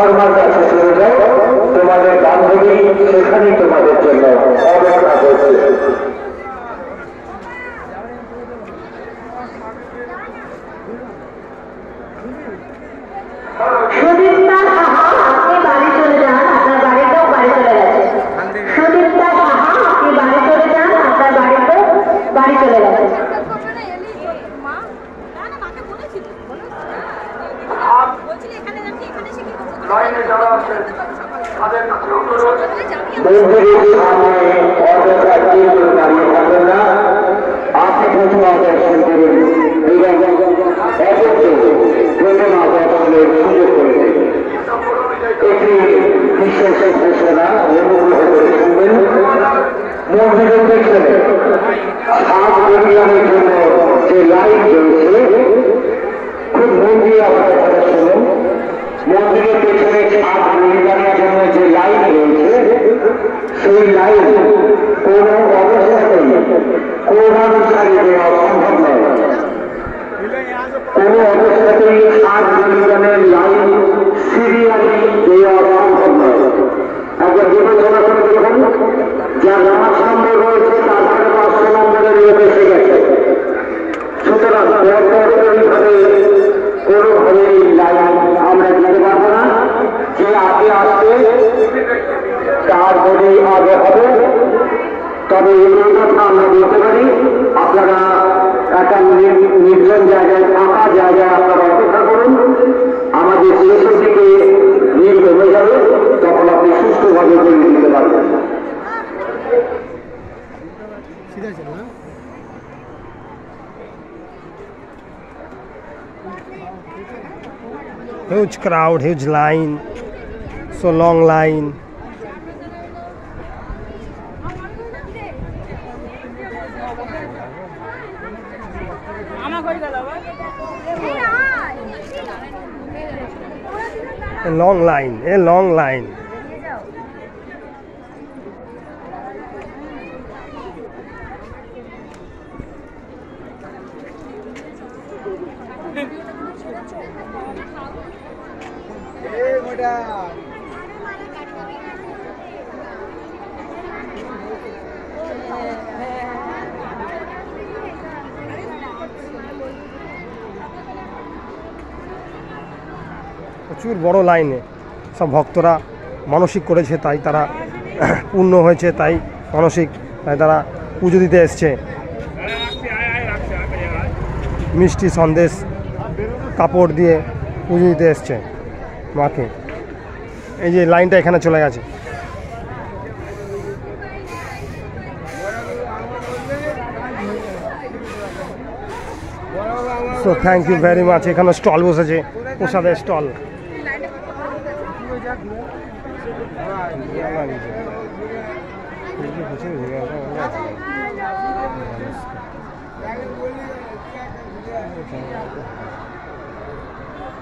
ধর্মার কাছে চলে যাও, তোমাদের বান্ধবী সেখানেই তোমাদের জন্য অপেক্ষা করছে। সুদীপ্তা সাহা, আপনি বাড়ি চলে যান, আপনার বাড়িতেও বাড়ি চলে গেছে। সুদীপ্তা সাহা, আপনি বাড়ি চলে যান, আপনার বাড়িতেও বাড়ি চলে গেছে। মন্দিরের সামনে অযথা কেউ দাঁড়িয়ে থাকবেন না, আপনি প্রথম দর্শন করুন এবং অপরকে প্রথম দর্শনের সুযোগ করে দেন। একটি বিশেষ ঘোষণা অনুগ্রহ করে শুনবেন। মন্দিরের পেছনে সাত বলিদানের জন্য যে লাইন রয়েছে, খুব মন দিয়ে আপনারা কথা শুনুন। মন্দিরের পেছনে সাত বলিদানের জন্য যে লাইন রয়েছে, সেই লাইন কোন অবস্থাতেই ক্রমানুসারে দেওয়া সম্ভব নয়। কোন অবস্থাতেই সাত বলিদানের লাইন সিরিয়ালি দেওয়া সম্ভব নয়। একবার বিবেচনা করে দেখুন, যার ৫ নম্বর রয়েছে তারপরে ৫০০ নম্বরের লোক এসে গেছে। সুতরাং পরপরভাবে কোনোভাবেই লাইন আমরা দিতে পারবো না। যে আগে আসবে তারপরেই আগে হবে। তবে এই কথা আমরা বলতে পারি, আপনারা একটা নির্জন জায়গায়, ফাঁকা জায়গায় আপনারা অপেক্ষা করুন। আমাদের শেষের দিকে ভিড় কমে যাবে, তখন আপনি সুস্থভাবে করে দিতে পারবেন। Huge crowd, huge line, so long line. A long line, a long line. প্রচুর বড় লাইনে সব ভক্তরা মানসিক করেছে, তাই তারা পূর্ণ হয়েছে, তাই মানসিক, তাই তারা পুজো দিতে এসছে। মিষ্টি সন্দেশ কাপড় দিয়ে পুজো দিতে এসছে মাকে। এই যে লাইনটা এখানে চলে গেছে। So thank you very much. এখানে স্টল বসেছে, প্রসাদের stall.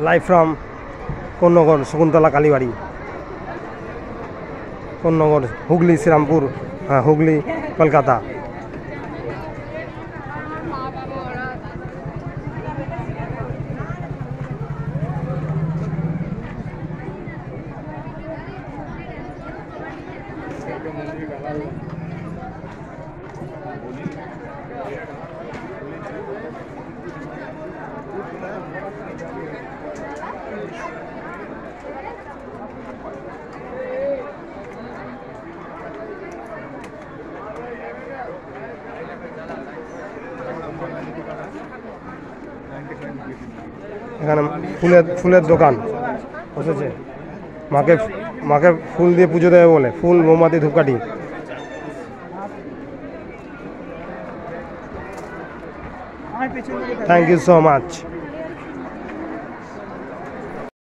Live from Konnagar Shakuntala Kalibari, Konnagar, Hooghly, Serampore, হ্যাঁ হুগলি, কলকাতা। এখানে ফুলের দোকান বসেছে, মাকে ফুল দিয়ে পুজো দেবে বলে, ফুল, মোমবাতি, ধূপকাঠি। Thank you so much.